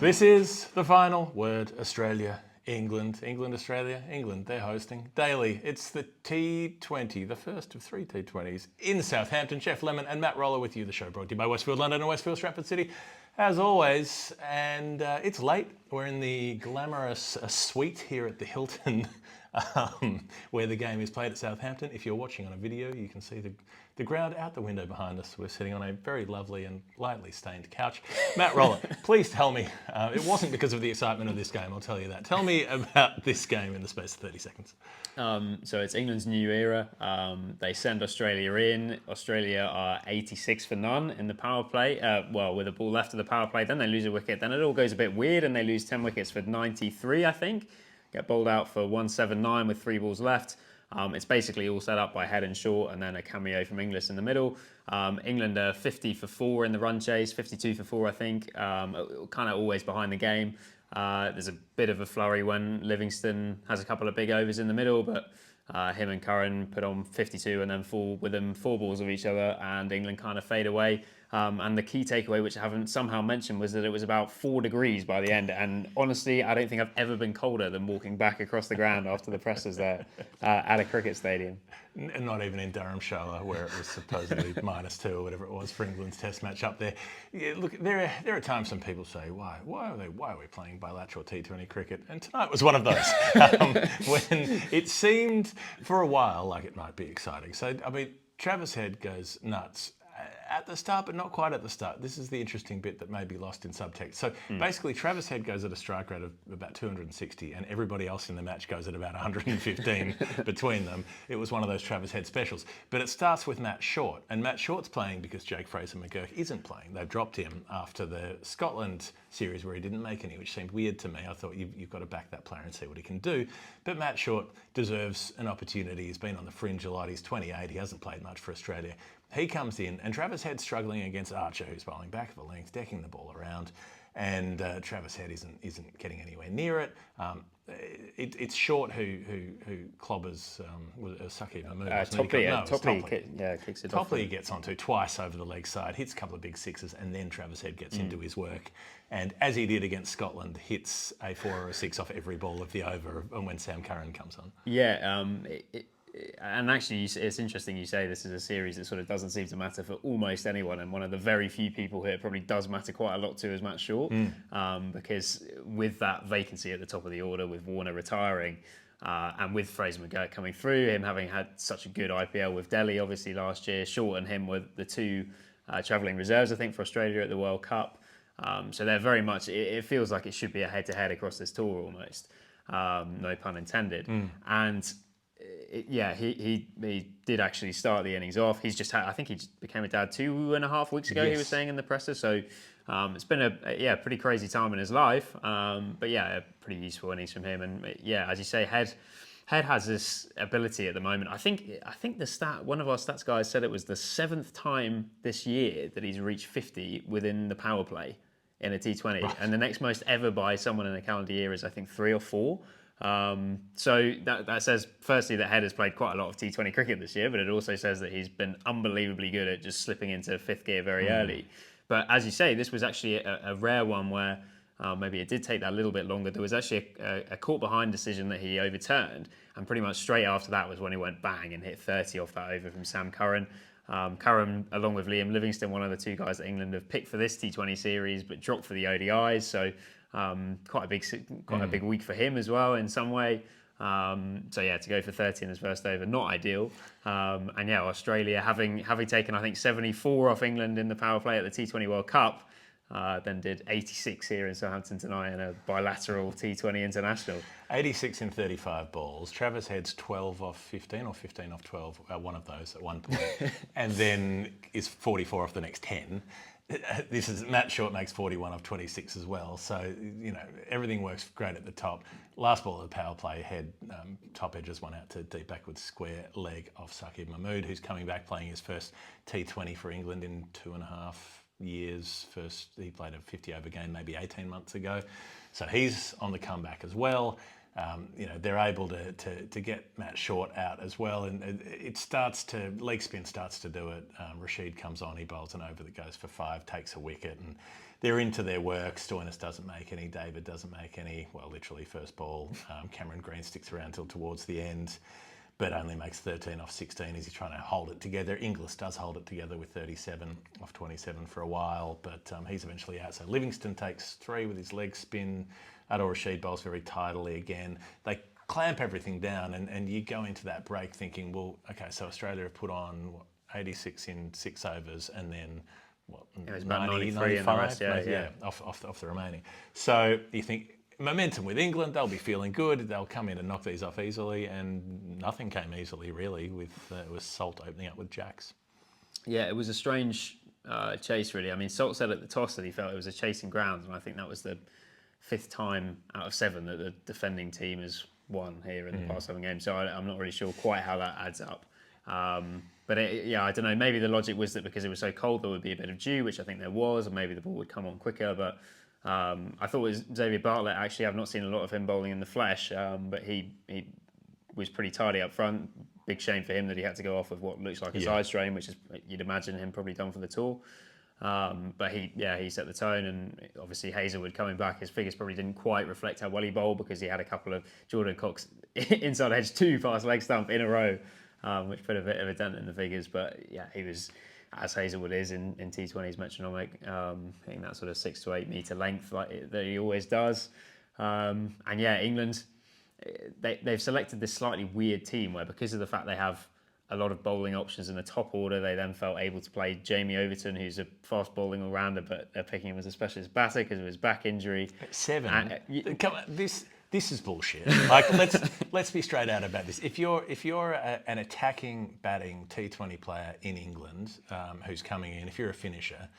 This is the final word. Australia, England, Australia, England. They're hosting daily. It's the T20, the first of three T20s in Southampton. Geoff Lemon and Matt Roller with you. The show brought to you by Westfield, London and Westfield, Stratford City, as always. And it's late. We're in the glamorous suite here at the Hilton, where the game is played at Southampton. If you're watching on a video, you can see the ground out the window behind us. We're sitting on a very lovely and lightly stained couch. Matt Roller, please tell me, it wasn't because of the excitement of this game, I'll tell you that. Tell me about this game in the space of 30 seconds. So it's England's new era. They send Australia in. Australia are 86 for none in the power play. With a ball left of the power play, then they lose a wicket. Then it all goes a bit weird and they lose 10 wickets for 93, I think. Get bowled out for 179 with 3 balls left. It's basically all set up by Head and Short and then a cameo from Inglis in the middle. England are 50 for 4 in the run chase, 52 for 4, I think. Kind of always behind the game. There's a bit of a flurry when Livingston has a couple of big overs in the middle, but him and Curran put on 52 and then fall within 4 balls of each other, and England kind of fade away. And the key takeaway, which I haven't somehow mentioned, was that it was about 4 degrees by the end. And honestly, I don't think I've ever been colder than walking back across the ground after the pressers there at a cricket stadium. Not even in Dharamshala, where it was supposedly -2 or whatever it was for England's Test match up there. Yeah, look, there are times when people say, why are we playing bilateral T20 cricket? And tonight was one of those when it seemed for a while like it might be exciting. So I mean, Travis Head goes nuts at the start, but not quite at the start. This is the interesting bit that may be lost in subtext. So basically, Travis Head goes at a strike rate of about 260, and everybody else in the match goes at about 115 between them. It was one of those Travis Head specials. But it starts with Matt Short, and Matt Short's playing because Jake Fraser-McGurk isn't playing. They've dropped him after the Scotland series where he didn't make any, which seemed weird to me. I thought you've got to back that player and see what he can do. But Matt Short deserves an opportunity. He's been on the fringe a lot. He's 28. He hasn't played much for Australia. He comes in, and Travis Head's struggling against Archer, who's bowling back of the length, decking the ball around, and Travis Head isn't getting anywhere near it. It's Short who clobbers Saqib Mahmood. Kicks it off. Topley gets onto twice over the leg side, hits a couple of big sixes, and then Travis Head gets into his work. And as he did against Scotland, hits a 4 or a 6 off every ball of the over and when Sam Curran comes on. Yeah, and actually, it's interesting you say this is a series that sort of doesn't seem to matter for almost anyone, and one of the very few people here it probably does matter quite a lot to is Matt Short, because with that vacancy at the top of the order, with Warner retiring, and with Fraser-McGurk coming through, him having had such a good IPL with Delhi obviously last year, Short and him were the 2 travelling reserves, I think, for Australia at the World Cup. So they're very much, it feels like it should be a head-to-head across this tour almost, no pun intended. And he did actually start the innings off. He's just had, I think he just became a dad 2.5 weeks ago, yes. He was saying in the presser. So it's been a pretty crazy time in his life. But yeah, a pretty useful innings from him. And yeah, as you say, Head has this ability at the moment. I think one of our stats guys said it was the 7th time this year that he's reached 50 within the power play in a T20. Right. And the next most ever by someone in a calendar year is, I think, 3 or 4. So that says, firstly, that Head has played quite a lot of T20 cricket this year, but it also says that he's been unbelievably good at just slipping into 5th gear very early. But as you say, this was actually a rare one where maybe it did take that a little bit longer. There was actually a caught behind decision that he overturned, and pretty much straight after that was when he went bang and hit 30 off that over from Sam Curran. Curran, along with Liam Livingstone, one of the 2 guys that England have picked for this T20 series, but dropped for the ODIs. So quite a big week for him as well in some way. So yeah, to go for 30 in his first over, not ideal. And yeah, Australia having taken, I think, 74 off England in the power play at the T20 World Cup, then did 86 here in Southampton tonight in a bilateral T20 international. 86 in 35 balls. Travis Head's 12 off 15 or 15 off 12, one of those at one point, and then is 44 off the next 10. This is Matt Short makes 41 off 26 as well. So, everything works great at the top. Last ball of the power play, Head top edges one out to deep backwards square leg off Saqib Mahmood, who's coming back playing his first T20 for England in 2.5 years. First, he played a 50 over game maybe 18 months ago. So he's on the comeback as well. They're able to get Matt Short out as well, and leg spin starts to do it. Rashid comes on, he bowls an over that goes for 5, takes a wicket, and they're into their work. Stoinis doesn't make any, David doesn't make any. Well, literally first ball. Cameron Green sticks around till towards the end, but only makes 13 off 16 as he's trying to hold it together. Inglis does hold it together with 37 off 27 for a while, but he's eventually out. So Livingston takes 3 with his leg spin. Adil Rashid bowls very tidily again. They clamp everything down, and you go into that break thinking, well, okay, so Australia have put on 86 in 6 overs, and then what, it was about 90, 93 in the rest, off the remaining. So you think momentum with England, they'll be feeling good, they'll come in and knock these off easily, and nothing came easily really. With it was Salt opening up with jacks. Yeah, it was a strange chase really. I mean, Salt said at the toss that he felt it was a chasing ground, and I think that was the 5th time out of 7 that the defending team has won here in the past 7 games. So I'm not really sure quite how that adds up. But I don't know. Maybe the logic was that because it was so cold, there would be a bit of dew, which I think there was, or maybe the ball would come on quicker. But I thought it was Xavier Bartlett. Actually, I've not seen a lot of him bowling in the flesh, but he was pretty tidy up front. Big shame for him that he had to go off with what looks like a side strain, which is, you'd imagine, him probably done for the tour. But he set the tone, and obviously Hazelwood coming back, his figures probably didn't quite reflect how well he bowled, because he had a couple of Jordan Cox inside edge 2 fast leg stump in a row, which put a bit of a dent in the figures. But yeah, he was, as Hazelwood is in T20s metronomic, hitting that sort of 6 to 8 metre length that he always does. And yeah, England, they've selected this slightly weird team where, because of the fact they have a lot of bowling options in the top order, they then felt able to play Jamie Overton, who's a fast bowling all-rounder, but they're picking him as a specialist batter because of his back injury. 7. Come on, this is bullshit. Like, let's be straight out about this. If you're an attacking batting T20 player in England who's coming in, if you're a finisher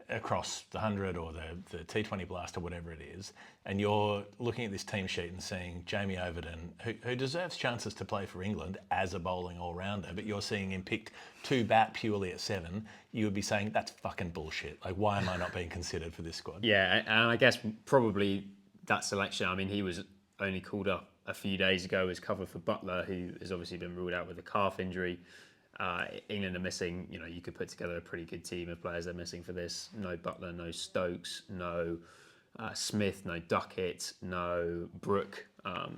across the 100 or the T20 Blast or whatever it is, and you're looking at this team sheet and seeing Jamie Overton, who deserves chances to play for England as a bowling all-rounder, but you're seeing him picked to bat purely at 7, you would be saying, that's fucking bullshit. Like, why am I not being considered for this squad? Yeah, and I guess probably that selection, I mean, he was only called up a few days ago as cover for Butler, who has obviously been ruled out with a calf injury. England are missing, you could put together a pretty good team of players they're missing for this. No Butler, no Stokes, no Smith, no Duckett, no Brook.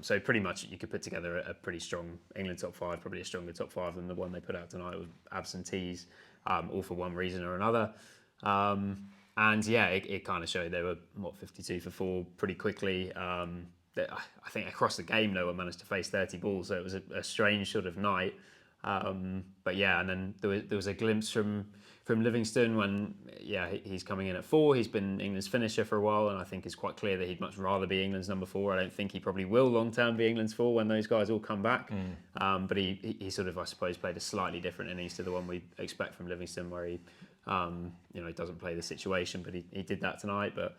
So pretty much you could put together a pretty strong England top 5, probably a stronger top 5 than the one they put out tonight with absentees, all for one reason or another. And yeah, it kind of showed they were, 52 for 4 pretty quickly. I think across the game no one managed to face 30 balls, so it was a strange sort of night. But yeah, and then there was a glimpse from Livingston when, he's coming in at 4. He's been England's finisher for a while, and I think it's quite clear that he'd much rather be England's number 4. I don't think he probably will long term be England's 4 when those guys all come back. But he sort of, I suppose, played a slightly different innings to the one we expect from Livingston, where he doesn't play the situation, but he did that tonight. But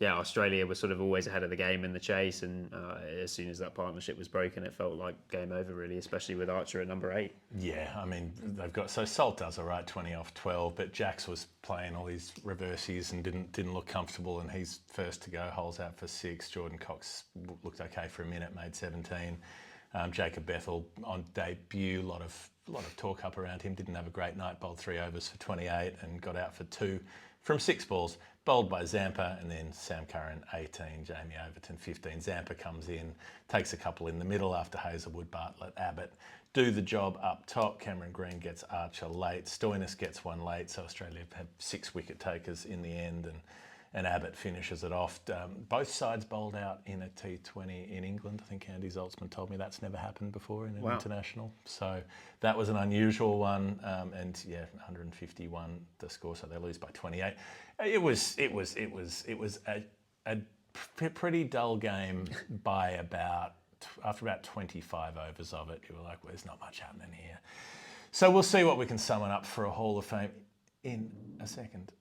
Australia was sort of always ahead of the game in the chase, and as soon as that partnership was broken, it felt like game over really, especially with Archer at number 8. Yeah, I mean, they've got, so Salt does all right, 20 off 12, but Jax was playing all these reversies and didn't look comfortable, and he's first to go, holes out for 6. Jordan Cox looked okay for a minute, made 17. Jacob Bethel on debut, a lot of talk up around him, didn't have a great night, bowled 3 overs for 28 and got out for 2 from 6 balls. Bowled by Zampa, and then Sam Curran 18, Jamie Overton 15. Zampa comes in, takes a couple in the middle after Hazelwood, Bartlett, Abbott do the job up top. Cameron Green gets Archer late. Stoinis gets one late, so Australia have had 6 wicket takers in the end, and Abbott finishes it off. Both sides bowled out in a T20 in England. I think Andy Zoltzman told me that's never happened before in an international. So that was an unusual one. And yeah, 151 the score, so they lose by 28. It was a pretty dull game by after about 25 overs of it. You were like, well, there's not much happening here. So we'll see what we can summon up for a Hall of Fame in a second.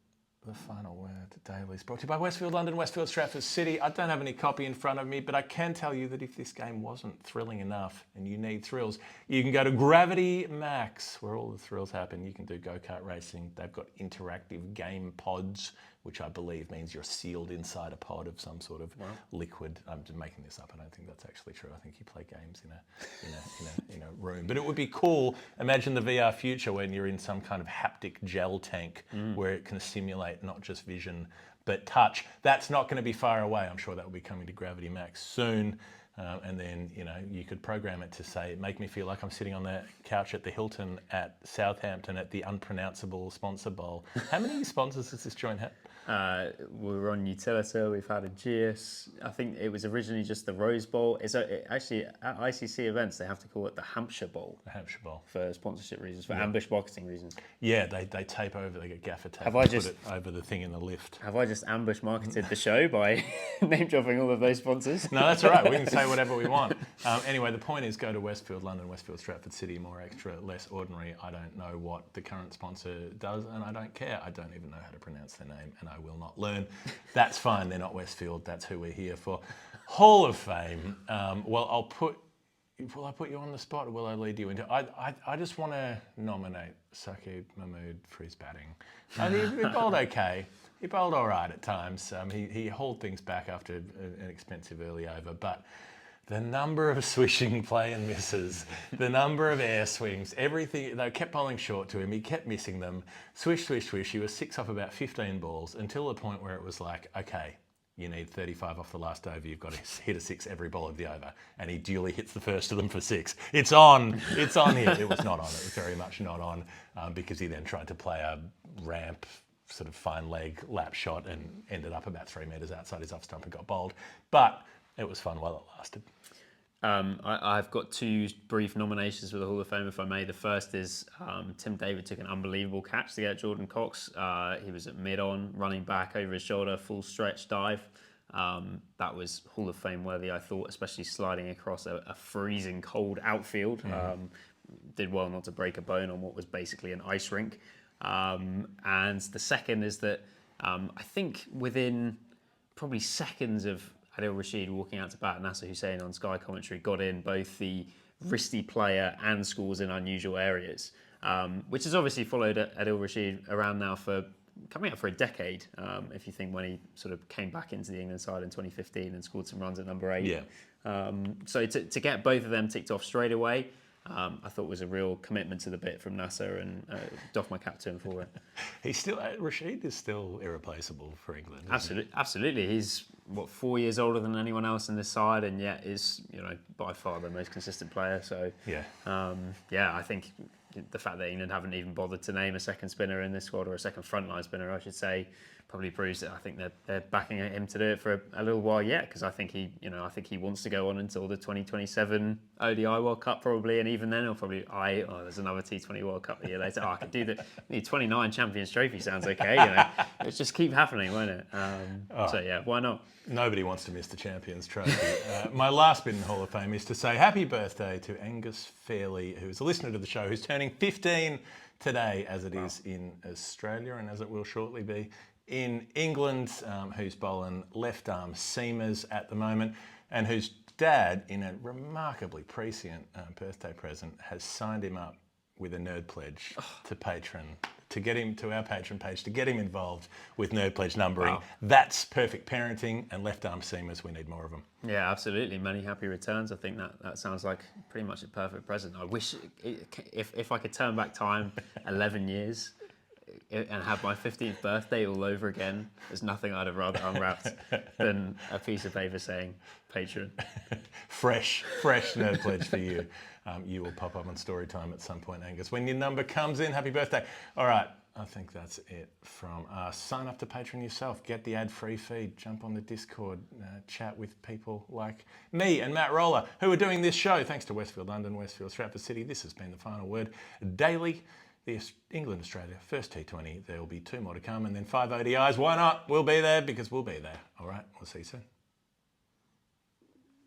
The final word daily is brought to you by Westfield London, Westfield Stratford City. I don't have any copy in front of me, but I can tell you that if this game wasn't thrilling enough and you need thrills, you can go to Gravity Max, where all the thrills happen. You can do go-kart racing. They've got interactive game pods which I believe means you're sealed inside a pod of some sort of liquid. I'm just making this up. I don't think that's actually true. I think you play games in a room. But it would be cool. Imagine the VR future when you're in some kind of haptic gel tank where it can simulate not just vision but touch. That's not going to be far away. I'm sure that will be coming to Gravity Max soon. And then, you could program it to say, make me feel like I'm sitting on the couch at the Hilton at Southampton at the unpronounceable sponsor bowl. How many sponsors does this joint have? We're on Utilita, we've had a Geoff. I think it was originally just the Rose Bowl. Actually, at ICC events, they have to call it the Hampshire Bowl. The Hampshire Bowl. For sponsorship reasons, for ambush marketing reasons. Yeah, they tape over, they get gaffer tape Put it over the thing in the lift. Have I just ambush marketed the show by name dropping all of those sponsors? No, that's all right. We can say whatever we want. Anyway, the point is go to Westfield, London, Westfield, Stratford City, more extra, less ordinary. I don't know what the current sponsor does, and I don't care. I don't even know how to pronounce their name, and I will not learn. That's fine. They're not Westfield. That's who we're here for. Hall of Fame. Will I put you on the spot, or will I lead you into? I just want to nominate Saqib Mahmood for his batting. He bowled okay. He bowled all right at times. He hauled things back after an expensive early over, but the number of swishing play and misses, the number of air swings, everything, they kept bowling short to him, he kept missing them, swish, swish, swish, he was 6 off about 15 balls until the point where it was like, okay, you need 35 off the last over, you've got to hit a 6 every ball of the over. And he duly hits the first of them for 6. It's on here. It was not on, it was very much not on, because he then tried to play a ramp, sort of fine leg lap shot and ended up about 3 metres outside his off stump and got bowled. But it was fun while it lasted. I've got 2 brief nominations for the Hall of Fame, if I may. The first is Tim David took an unbelievable catch to get Jordan Cox. He was at mid-on, running back over his shoulder, full stretch dive. That was Hall of Fame worthy, I thought, especially sliding across a freezing cold outfield. Did well not to break a bone on what was basically an ice rink. And the second is that I think within probably seconds of Adil Rashid walking out to bat, Nasser Hussain on Sky commentary got in both the wristy player and scores in unusual areas, which has obviously followed Adil Rashid around now for coming up for a decade. If you think when he sort of came back into the England side in 2015 and scored some runs at number 8. Yeah. So to get both of them ticked off straight away, I thought was a real commitment to the bit from Nasser, and doff my cap to him for it. Rashid is still irreplaceable for England. Absolutely. He's 4 years older than anyone else in this side, and yet is by far the most consistent player. So I think the fact that England haven't even bothered to name a second spinner in this squad, or a second frontline spinner, I should say, probably proves that I think they're backing him to do it for a little while yet, because I think he wants to go on until the 2027 ODI World Cup probably, and even then he'll probably there's another T20 World Cup a year later. I could do the 29 Champions Trophy sounds okay, It's just keep happening, won't it? So yeah, why not? Nobody wants to miss the Champions Trophy. My last bit in Hall of Fame is to say happy birthday to Angus Fairley, who's a listener to the show, who's turning 15 today, as it is in Australia, and as it will shortly be in England, who's bowling left arm seamers at the moment, and whose dad, in a remarkably prescient birthday present, has signed him up with a nerd pledge to Patreon, to get him to our Patreon page, to get him involved with nerd pledge numbering. Wow. That's perfect parenting, and left arm seamers, we need more of them. Yeah, absolutely. Many happy returns. I think that sounds like pretty much a perfect present. I wish if I could turn back time 11 years and have my 15th birthday all over again, there's nothing I'd have rather unwrapped than a piece of paper saying Patreon. fresh nerd pledge for you. You will pop up on Storytime at some point, Angus. When your number comes in, happy birthday. All right, I think that's it from us. Sign up to Patreon yourself. Get the ad-free feed. Jump on the Discord. Chat with people like me and Matt Roller, who are doing this show. Thanks to Westfield London, Westfield Stratford City. This has been The Final Word daily. The England-Australia first T20. There will be 2 more to come, and then 5 ODIs. Why not? We'll be there because we'll be there. All right, we'll see you soon.